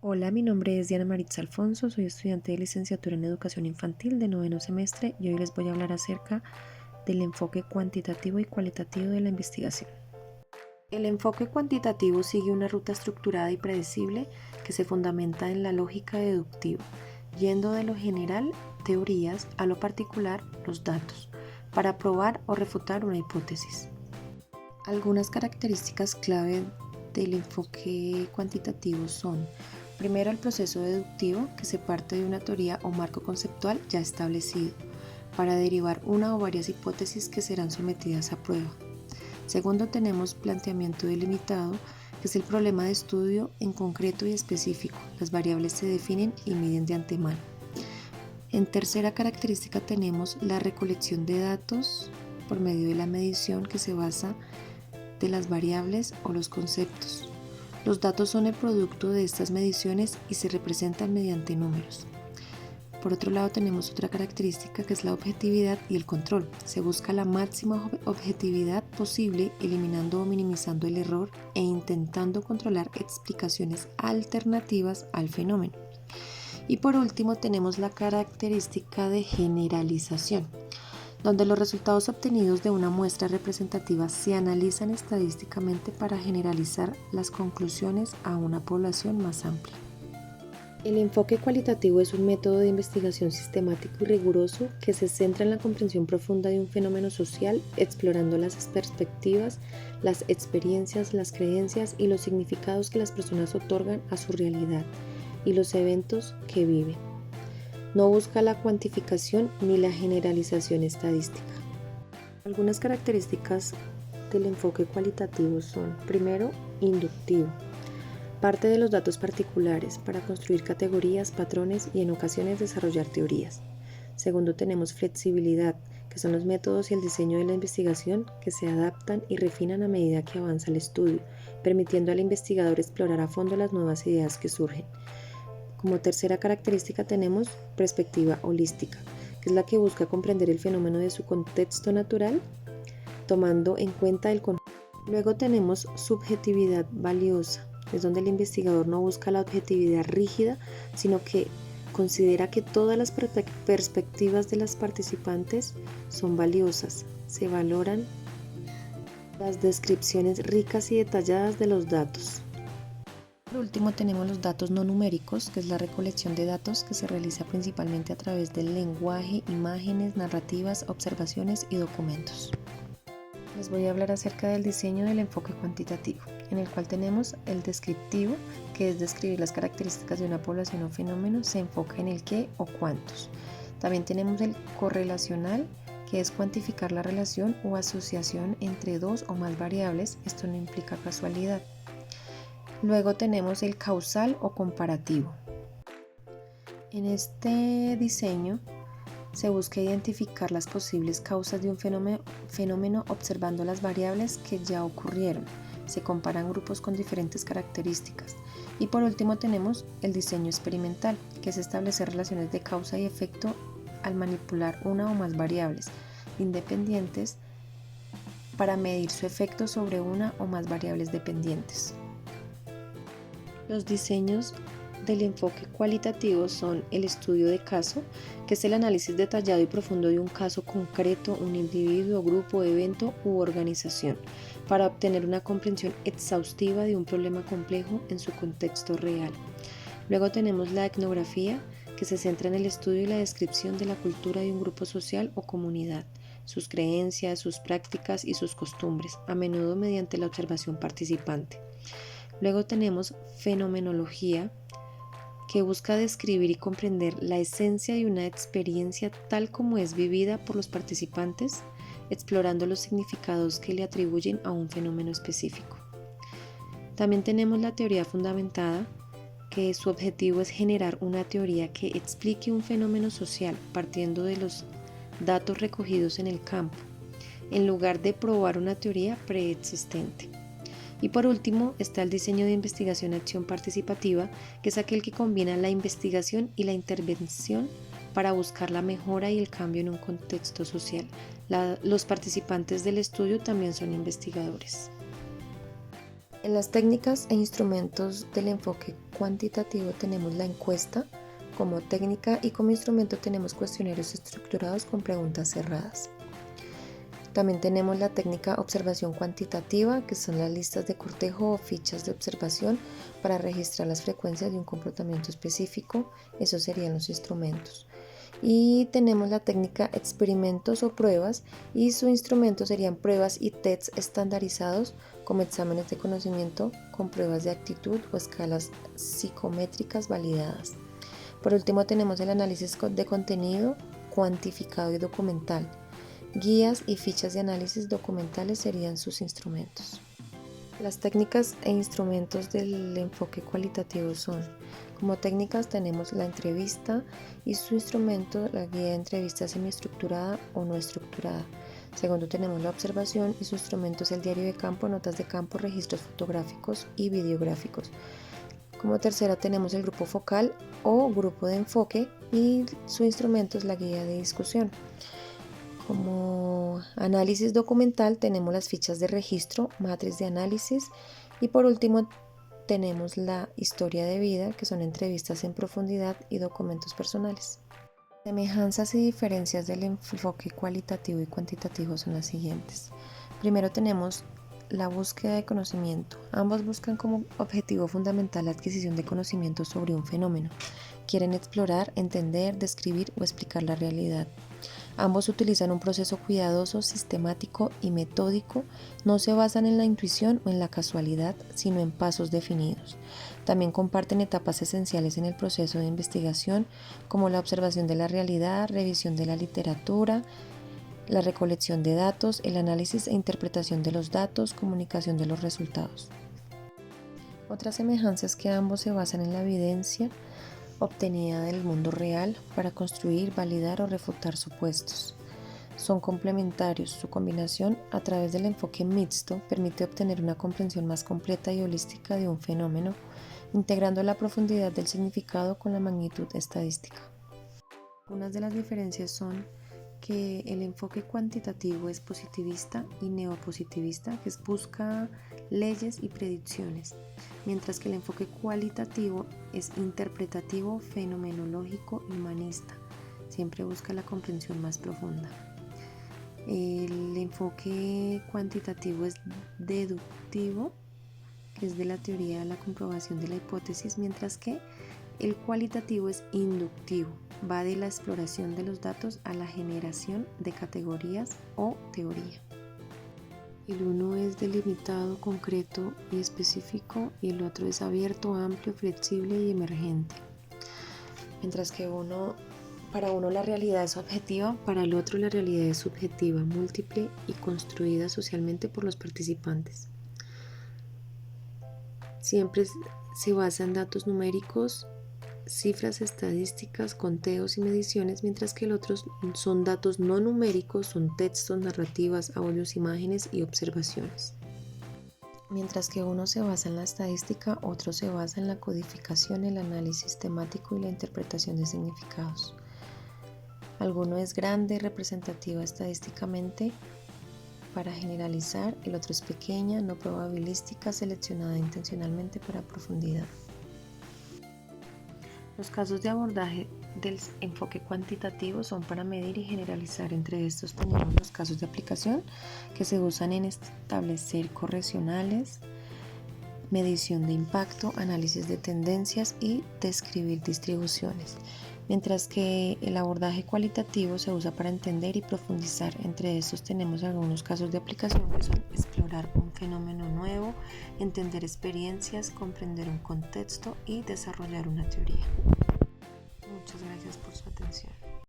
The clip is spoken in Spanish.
Hola, mi nombre es Diana Maritza Alfonso, soy estudiante de licenciatura en Educación Infantil de noveno semestre y hoy les voy a hablar acerca del enfoque cuantitativo y cualitativo de la investigación. El enfoque cuantitativo sigue una ruta estructurada y predecible que se fundamenta en la lógica deductiva, yendo de lo general, teorías, a lo particular, los datos, para probar o refutar una hipótesis. Algunas características clave del enfoque cuantitativo son: primero, el proceso deductivo, que se parte de una teoría o marco conceptual ya establecido, para derivar una o varias hipótesis que serán sometidas a prueba. Segundo, tenemos planteamiento delimitado, que es el problema de estudio en concreto y específico. Las variables se definen y miden de antemano. En tercera característica tenemos la recolección de datos por medio de la medición, que se basa de las variables o los conceptos. Los datos son el producto de estas mediciones y se representan mediante números. Por otro lado, tenemos otra característica que es la objetividad y el control. Se busca la máxima objetividad posible, eliminando o minimizando el error e intentando controlar explicaciones alternativas al fenómeno. Y por último, tenemos la característica de generalización, donde los resultados obtenidos de una muestra representativa se analizan estadísticamente para generalizar las conclusiones a una población más amplia. El enfoque cualitativo es un método de investigación sistemático y riguroso que se centra en la comprensión profunda de un fenómeno social, explorando las perspectivas, las experiencias, las creencias y los significados que las personas otorgan a su realidad y los eventos que viven. No busca la cuantificación ni la generalización estadística. Algunas características del enfoque cualitativo son: primero, inductivo. Parte de los datos particulares para construir categorías, patrones y en ocasiones desarrollar teorías. Segundo, tenemos flexibilidad, que son los métodos y el diseño de la investigación que se adaptan y refinan a medida que avanza el estudio, permitiendo al investigador explorar a fondo las nuevas ideas que surgen. Como tercera característica tenemos perspectiva holística, que es la que busca comprender el fenómeno de su contexto natural, tomando en cuenta el contexto. Luego tenemos subjetividad valiosa, es donde el investigador no busca la objetividad rígida, sino que considera que todas las perspectivas de las participantes son valiosas. Se valoran las descripciones ricas y detalladas de los datos. Por último, tenemos los datos no numéricos, que es la recolección de datos que se realiza principalmente a través del lenguaje, imágenes, narrativas, observaciones y documentos. Les voy a hablar acerca del diseño del enfoque cuantitativo, en el cual tenemos el descriptivo, que es describir las características de una población o fenómeno, se enfoca en el qué o cuántos. También tenemos el correlacional, que es cuantificar la relación o asociación entre dos o más variables, esto no implica casualidad. Luego tenemos el causal o comparativo. En este diseño se busca identificar las posibles causas de un fenómeno observando las variables que ya ocurrieron. Se comparan grupos con diferentes características. Y por último tenemos el diseño experimental, que es establecer relaciones de causa y efecto al manipular una o más variables independientes para medir su efecto sobre una o más variables dependientes. Los diseños del enfoque cualitativo son el estudio de caso, que es el análisis detallado y profundo de un caso concreto, un individuo, grupo, evento u organización, para obtener una comprensión exhaustiva de un problema complejo en su contexto real. Luego tenemos la etnografía, que se centra en el estudio y la descripción de la cultura de un grupo social o comunidad, sus creencias, sus prácticas y sus costumbres, a menudo mediante la observación participante. Luego tenemos fenomenología, que busca describir y comprender la esencia de una experiencia tal como es vivida por los participantes, explorando los significados que le atribuyen a un fenómeno específico. También tenemos la teoría fundamentada, que su objetivo es generar una teoría que explique un fenómeno social partiendo de los datos recogidos en el campo, en lugar de probar una teoría preexistente. Y por último está el diseño de investigación-acción participativa, que es aquel que combina la investigación y la intervención para buscar la mejora y el cambio en un contexto social. Los participantes del estudio también son investigadores. En las técnicas e instrumentos del enfoque cuantitativo tenemos la encuesta como técnica y como instrumento tenemos cuestionarios estructurados con preguntas cerradas. También tenemos la técnica observación cuantitativa, que son las listas de cortejo o fichas de observación para registrar las frecuencias de un comportamiento específico. Esos serían los instrumentos. Y tenemos la técnica experimentos o pruebas y su instrumento serían pruebas y tests estandarizados como exámenes de conocimiento con pruebas de actitud o escalas psicométricas validadas. Por último tenemos el análisis de contenido cuantificado y documental. Guías y fichas de análisis documentales serían sus instrumentos. Las técnicas e instrumentos del enfoque cualitativo son: como técnicas tenemos la entrevista y su instrumento, la guía de entrevista semiestructurada o no estructurada. Segundo tenemos la observación y su instrumento es el diario de campo, notas de campo, registros fotográficos y videográficos. Como tercera tenemos el grupo focal o grupo de enfoque y su instrumento es la guía de discusión. Como análisis documental tenemos las fichas de registro, matriz de análisis y por último tenemos la historia de vida, que son entrevistas en profundidad y documentos personales. Semejanzas y diferencias del enfoque cualitativo y cuantitativo son las siguientes. Primero tenemos la búsqueda de conocimiento. Ambos buscan como objetivo fundamental la adquisición de conocimiento sobre un fenómeno. Quieren explorar, entender, describir o explicar la realidad. Ambos utilizan un proceso cuidadoso, sistemático y metódico. No se basan en la intuición o en la casualidad, sino en pasos definidos. También comparten etapas esenciales en el proceso de investigación, como la observación de la realidad, revisión de la literatura, la recolección de datos, el análisis e interpretación de los datos, comunicación de los resultados. Otras semejanzas que ambos se basan en la evidencia obtenida del mundo real para construir, validar o refutar supuestos. Son complementarios. Su combinación a través del enfoque mixto permite obtener una comprensión más completa y holística de un fenómeno, integrando la profundidad del significado con la magnitud estadística. Algunas de las diferencias son que el enfoque cuantitativo es positivista y neopositivista, que busca leyes y predicciones, mientras que el enfoque cualitativo es interpretativo, fenomenológico y humanista, siempre busca la comprensión más profunda. El enfoque cuantitativo es deductivo, que es de la teoría de la comprobación de la hipótesis, mientras que el cualitativo es inductivo, va de la exploración de los datos a la generación de categorías o teoría. El uno es delimitado, concreto y específico y el otro es abierto, amplio, flexible y emergente. Mientras que para uno la realidad es objetiva, para el otro la realidad es subjetiva, múltiple y construida socialmente por los participantes. Siempre se basa en datos numéricos, cifras estadísticas, conteos y mediciones, mientras que el otro son datos no numéricos, son textos, narrativas, audios, imágenes y observaciones. Mientras que uno se basa en la estadística, otro se basa en la codificación, el análisis temático y la interpretación de significados. Alguno es grande, representativa estadísticamente para generalizar, el otro es pequeña, no probabilística, seleccionada intencionalmente para profundidad. Los casos de abordaje del enfoque cuantitativo son para medir y generalizar. Entre estos tenemos los casos de aplicación que se usan en establecer correlaciones, medición de impacto, análisis de tendencias y describir distribuciones. Mientras que el abordaje cualitativo se usa para entender y profundizar. Entre estos tenemos algunos casos de aplicación que son explorar un fenómeno nuevo, entender experiencias, comprender un contexto y desarrollar una teoría. Muchas gracias por su atención.